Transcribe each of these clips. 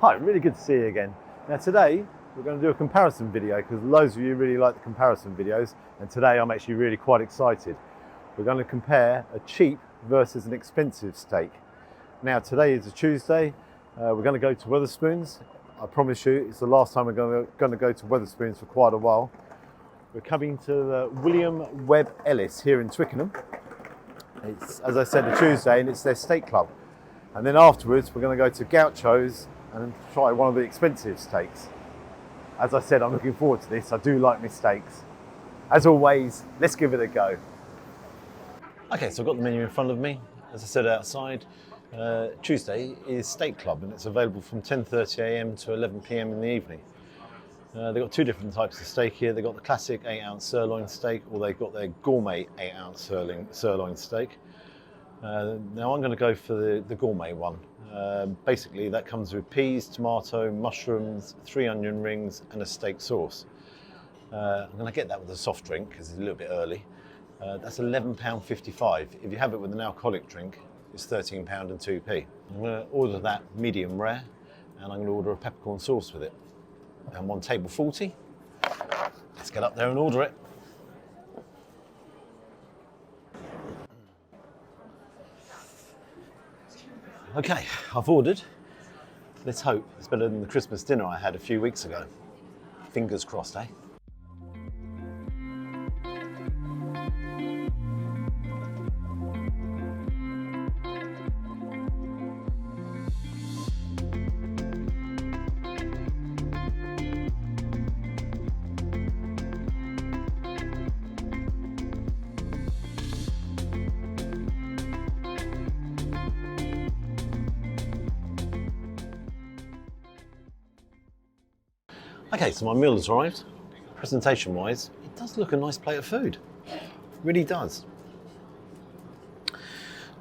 Hi, really good to see you again. Now today we're going to do a comparison video because loads of you really like the comparison videos, and today I'm actually really quite excited. We're going to compare a cheap versus an expensive steak. Now today is a Tuesday, we're going to go to Wetherspoons. I promise you it's the last time we're going to go to Wetherspoons for quite a while. We're coming to William Webb Ellis here in Twickenham. It's, as I said, a Tuesday and it's their steak club. And then afterwards we're going to go to Gaucho's and try one of the expensive steaks. As I said, I'm looking forward to this. I do like my steaks. As always, let's give it a go. Okay, so I've got the menu in front of me. As I said outside, Tuesday is Steak Club and it's available from 10:30 a.m. to 11 p.m. in the evening. They've got two different types of steak here. They've got the classic 8-ounce sirloin steak, or they've got their gourmet 8-ounce sirloin steak. Now I'm going to go for the gourmet one. Basically that comes with peas, tomato, mushrooms, 3 onion rings and a steak sauce. I'm going to get that with a soft drink because it's a little bit early. That's £11.55. If you have it with an alcoholic drink, it's £13 and 2p. I'm going to order that medium rare and I'm going to order a peppercorn sauce with it. And 1 table 40. Let's get up there and order it. Okay, I've ordered. Let's hope it's better than the Christmas dinner I had a few weeks ago. Fingers crossed, eh? Okay, so my meal has arrived. Presentation wise, it does look a nice plate of food. It really does.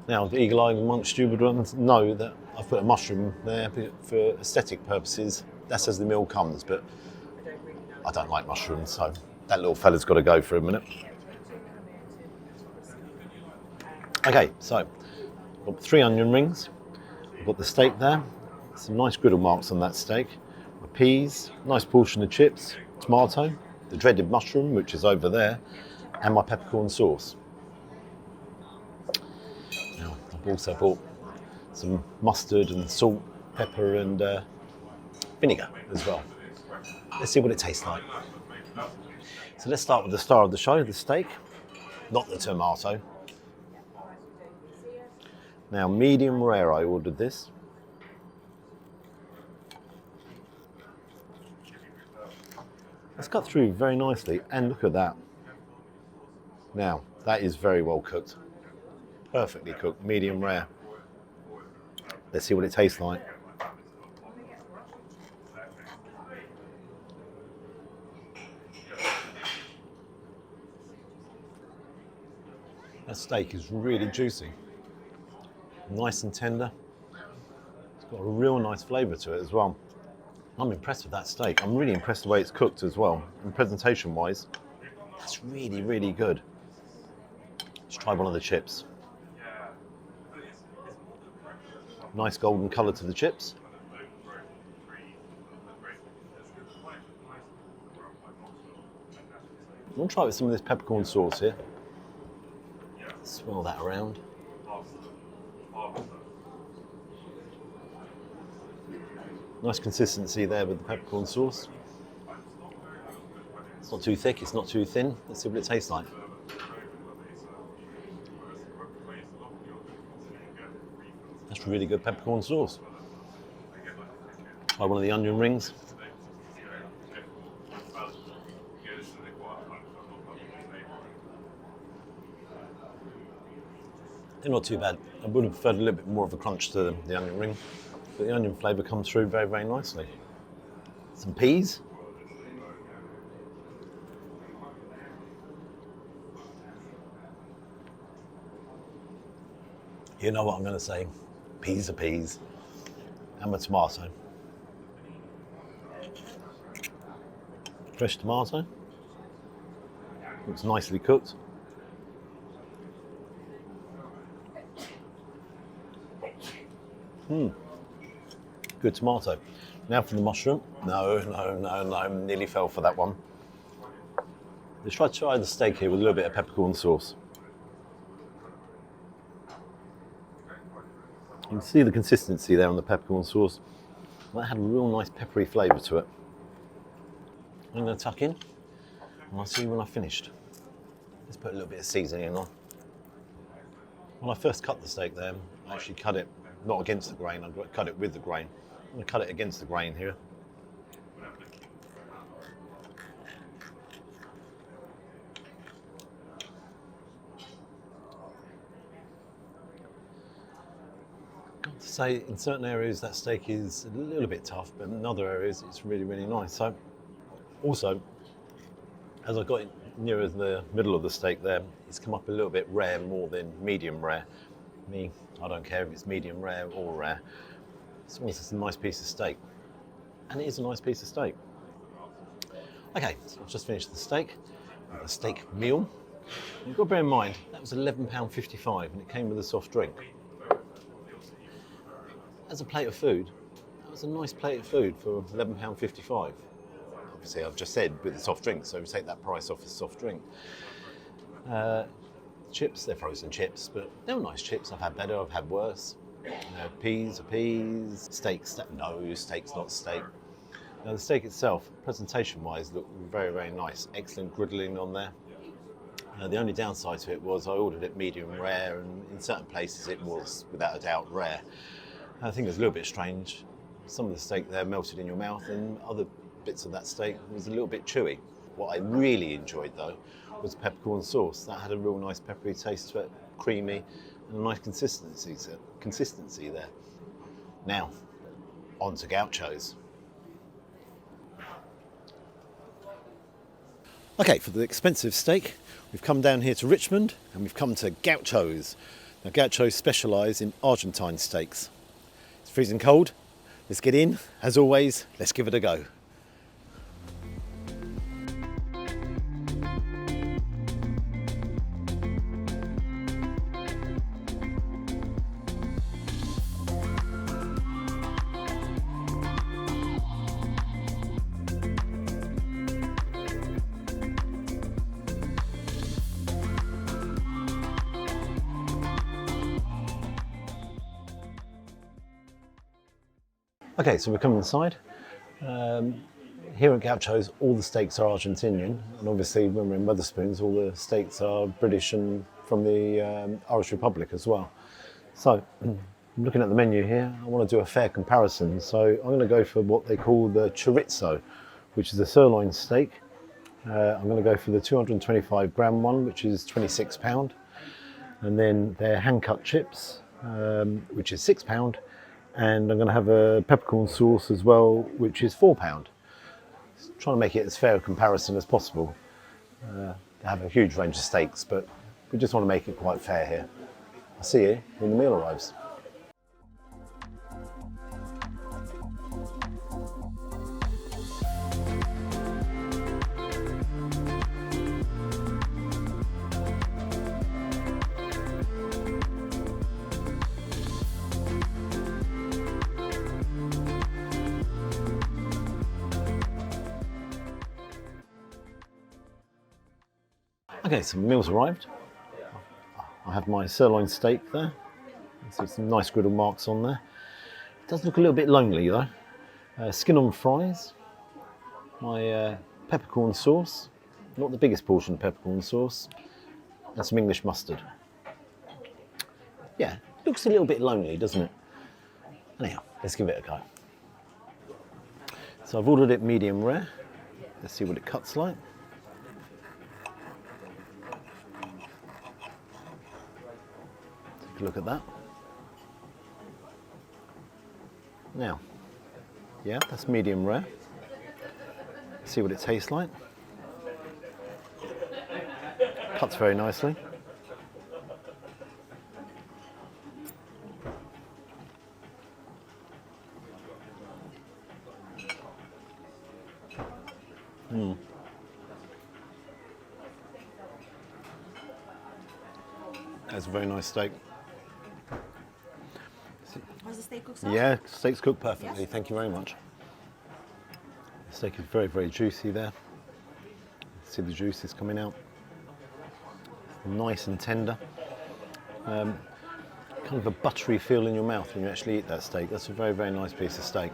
Now, the eagle-eyed amongst you would know that I've put a mushroom there for aesthetic purposes. That's as the meal comes, but I don't like mushrooms, so that little fella's got to go for a minute. Okay, so I've got 3 onion rings. I've got the steak there. Some nice griddle marks on that steak. My peas, nice portion of chips, tomato, the dreaded mushroom, which is over there, and my peppercorn sauce. Now, I've also bought some mustard and salt, pepper and vinegar as well. Let's see what it tastes like. So let's start with the star of the show, the steak, not the tomato. Now, medium rare I ordered this. It's cut through very nicely, and look at that. Now, that is very well cooked. Perfectly cooked, medium rare. Let's see what it tastes like. That steak is really juicy. Nice and tender. It's got a real nice flavour to it as well. I'm impressed with that steak. I'm really impressed the way it's cooked as well. And presentation wise, that's really, really good. Let's try one of the chips. Nice golden colour to the chips. I'm going to try it with some of this peppercorn sauce here. Swirl that around. Nice consistency there with the peppercorn sauce. It's not too thick, it's not too thin. Let's see what it tastes like. That's really good peppercorn sauce. Try one of the onion rings. They're not too bad. I would have preferred a little bit more of a crunch to the onion ring. But the onion flavour comes through very, very nicely. Some peas. You know what I'm going to say. Peas are peas. And my tomato. Fresh tomato. Looks nicely cooked. Good tomato. Now for the mushroom. No, nearly fell for that one. Let's try the steak here with a little bit of peppercorn sauce. You can see the consistency there on the peppercorn sauce. That had a real nice peppery flavour to it. I'm going to tuck in, and I'll see you when I've finished. Let's put a little bit of seasoning on. When I first cut the steak there, I actually cut it not against the grain, I cut it with the grain. I'm going to cut it against the grain here. Got to say, in certain areas that steak is a little bit tough, but in other areas it's really, really nice. So, also, as I got nearer the middle of the steak there, it's come up a little bit rare more than medium rare. Me, I don't care if it's medium rare or rare. As long as it's a nice piece of steak. And it is a nice piece of steak. Okay, so I've just finished the steak, a steak meal. You've got to bear in mind, that was £11.55 and it came with a soft drink. As a plate of food, that was a nice plate of food for £11.55. Obviously, I've just said with the soft drink, so we take that price off the soft drink. Chips, they're frozen chips, but they were nice chips. I've had better, I've had worse. Peas are peas. Steaks, no, steak's not steak. Now the steak itself, presentation-wise, looked very, very nice. Excellent griddling on there. The only downside to it was I ordered it medium rare, and in certain places it was, without a doubt, rare. I think it was a little bit strange. Some of the steak there melted in your mouth, and other bits of that steak was a little bit chewy. What I really enjoyed though was peppercorn sauce. That had a real nice peppery taste to it, creamy, and a nice consistency there. Now, on to Gauchos. Okay, for the expensive steak, we've come down here to Richmond and we've come to Gauchos. Now Gauchos specialise in Argentine steaks. It's freezing cold, let's get in. As always, let's give it a go. Okay, so we're coming inside. Here at Gauchos, all the steaks are Argentinian, and obviously when we're in Wetherspoons, all the steaks are British and from the Irish Republic as well. So, I'm looking at the menu here, I want to do a fair comparison. So I'm going to go for what they call the chorizo, which is a sirloin steak. I'm going to go for the 225 gram one, which is £26. And then their hand-cut chips, which is £6. And I'm going to have a peppercorn sauce as well, which is £4. Trying to make it as fair a comparison as possible. They have a huge range of steaks, but we just want to make it quite fair here. I'll see you when the meal arrives. Okay, so the meal's arrived. I have my sirloin steak there. You see some nice griddle marks on there. It does look a little bit lonely though. Skin on fries. My peppercorn sauce. Not the biggest portion of peppercorn sauce. And some English mustard. Yeah, looks a little bit lonely, doesn't it? Anyhow, let's give it a go. So I've ordered it medium rare. Let's see what it cuts like. Look at that. Now, yeah, that's medium rare. See what it tastes like. Cuts very nicely. That's a very nice steak. How's the steak cooked stuff? Yeah, steak's cooked perfectly. Yes. Thank you very much. The steak is very, very juicy there. See the juice is coming out. Nice and tender. Kind of a buttery feel in your mouth when you actually eat that steak. That's a very, very nice piece of steak.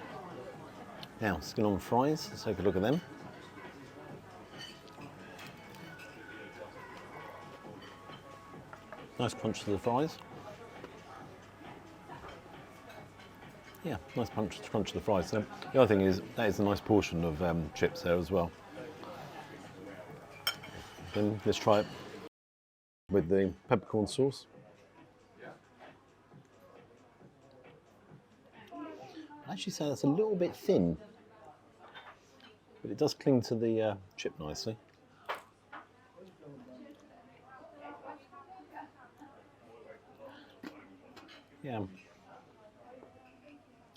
Now, skin on fries. Let's take a look at them. Nice crunch to the fries. Yeah, nice crunch to the fries. So the other thing is, that is a nice portion of chips there as well. Then let's try it with the peppercorn sauce. I'd actually say that's a little bit thin, but it does cling to the chip nicely. Yeah,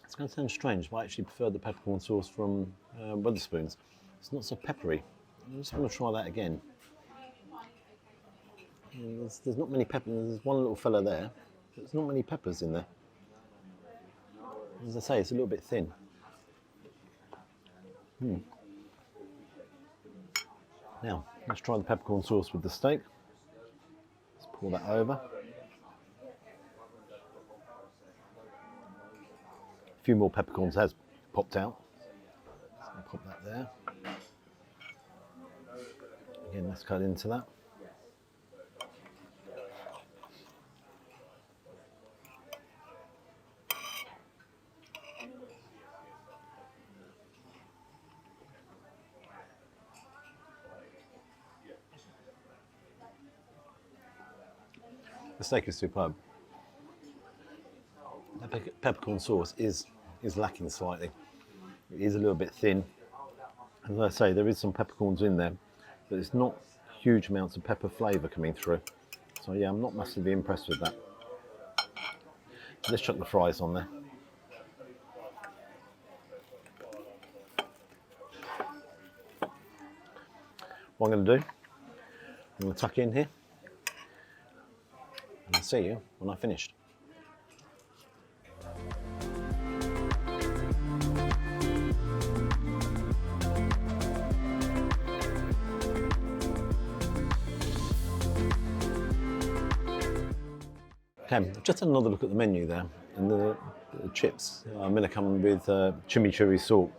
it's going to sound strange, but I actually prefer the peppercorn sauce from Wetherspoons. It's not so peppery. I just want to try that again. There's not many peppers. There's one little fella there. There's not many peppers in there. As I say, it's a little bit thin. Now, let's try the peppercorn sauce with the steak. Let's pour that over. A few more peppercorns has popped out. So I'll pop that there. Again, let's cut into that. The steak is superb. The peppercorn sauce is lacking slightly. It is a little bit thin. As I say, there is some peppercorns in there, but it's not huge amounts of pepper flavour coming through. So yeah, I'm not massively impressed with that. Let's chuck the fries on there. What I'm going to do, I'm going to tuck in here. And I'll see you when I've finished. Okay, just had another look at the menu there, and the chips are going to come with chimichurri salt,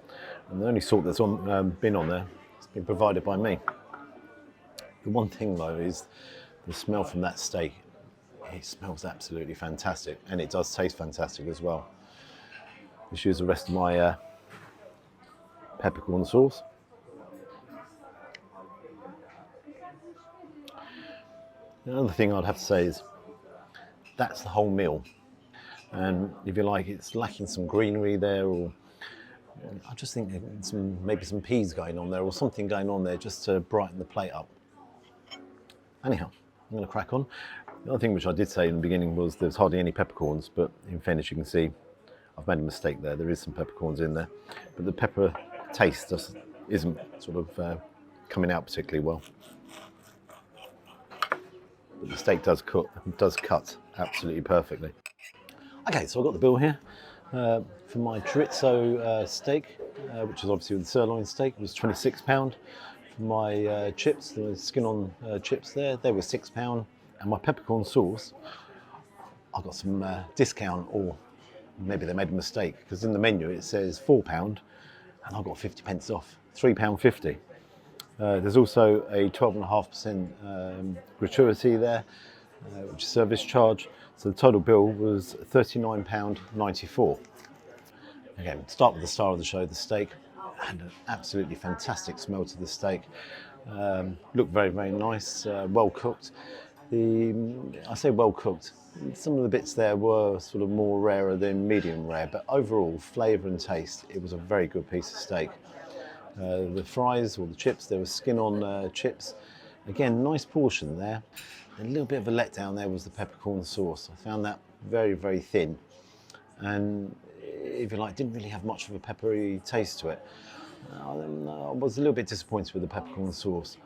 and the only salt that's been on there has been provided by me. The one thing though is the smell from that steak. It smells absolutely fantastic, and it does taste fantastic as well. Let's use the rest of my peppercorn sauce. Another thing I'd have to say is that's the whole meal, and if you like, it's lacking some greenery there, or I just think maybe some peas going on there, or something going on there just to brighten the plate up. Anyhow, I'm going to crack on. The other thing which I did say in the beginning was there's hardly any peppercorns, but in fairness you can see I've made a mistake there. There is some peppercorns in there, but the pepper taste just isn't sort of coming out particularly well. But the steak does cut absolutely perfectly. Okay, so I've got the bill here for my chorizo steak, which is obviously the sirloin steak. It was £26. For my chips, the skin on chips there, they were £6. And my peppercorn sauce, I got some discount, or maybe they made a mistake, because in the menu it says £4 and I got 50 pence off, £3.50. There's also a 12.5% gratuity there, which is service charge. So the total bill was £39.94. Again, start with the star of the show, the steak. Had an absolutely fantastic smell to the steak. Looked very, very nice, well cooked. I say well cooked, some of the bits there were sort of more rarer than medium rare, but overall flavour and taste, it was a very good piece of steak. The fries, or the chips, there was skin on chips. Again, nice portion there. A little bit of a letdown there was the peppercorn sauce. I found that very, very thin, and if you like, didn't really have much of a peppery taste to it. I was a little bit disappointed with the peppercorn sauce.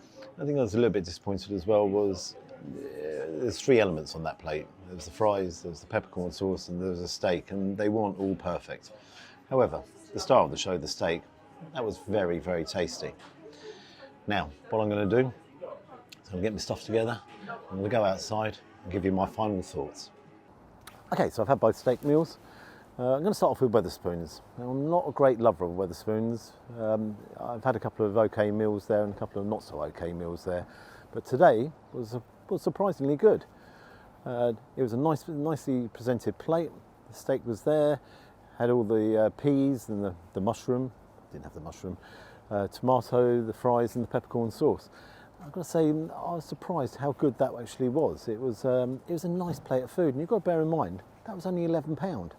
I think I was a little bit disappointed as well was there's three elements on that plate. There was the fries, there was the peppercorn sauce, and there was a steak, and they weren't all perfect. However, the star of the show, the steak, that was very, very tasty. Now, what I'm going to do is I'm going to get my stuff together. I'm going to go outside and give you my final thoughts. Okay, so I've had both steak meals. I'm going to start off with Wetherspoons. Now, I'm not a great lover of Wetherspoons. I've had a couple of okay meals there and a couple of not so okay meals there, but today was surprisingly good. It was a nicely presented plate. The steak was there, had all the peas and the mushroom. Didn't have the mushroom. Tomato, the fries, and the peppercorn sauce. I've got to say, I was surprised how good that actually was. It was a nice plate of food, and you've got to bear in mind that was only £11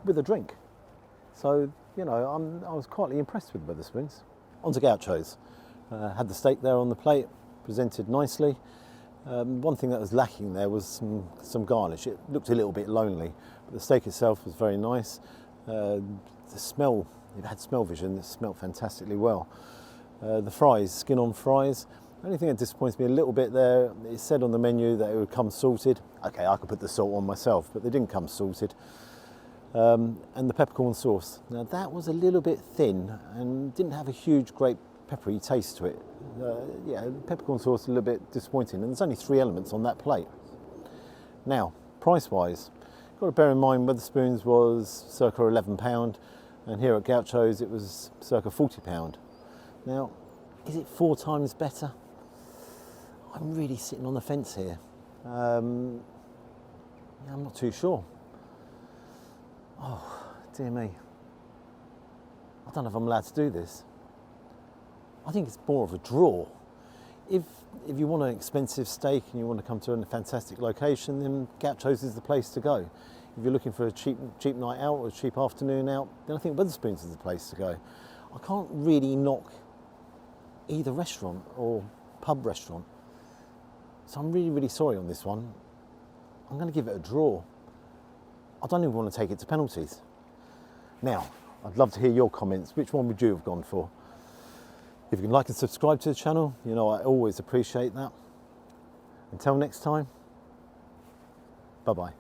with a drink. So you know, I was quietly impressed with Wetherspoons. On to Gaucho's. Had the steak there on the plate, presented nicely. One thing that was lacking there was some garnish. It looked a little bit lonely, but the steak itself was very nice. The smell, it had smell vision, it smelled fantastically well. The fries, skin-on fries. The only thing that disappoints me a little bit there, it said on the menu that it would come salted. Okay, I could put the salt on myself, but they didn't come salted. And the peppercorn sauce. Now that was a little bit thin and didn't have a huge, great peppery taste to it. Yeah, the peppercorn sauce a little bit disappointing, and there's only three elements on that plate. Now, price-wise, you've got to bear in mind Wetherspoons was circa £11, and here at Gaucho's it was circa £40. Now, is it 4 times better? I'm really sitting on the fence here. Yeah, I'm not too sure. Oh, dear me. I don't know if I'm allowed to do this. I think it's more of a draw. If you want an expensive steak and you want to come to a fantastic location, then Gaucho's is the place to go. If you're looking for a cheap night out or a cheap afternoon out, then I think Wetherspoons is the place to go. I can't really knock either restaurant or pub restaurant. So I'm really, really sorry on this one. I'm going to give it a draw. I don't even want to take it to penalties. Now, I'd love to hear your comments. Which one would you have gone for? If you can like and subscribe to the channel, you know I always appreciate that. Until next time, bye-bye.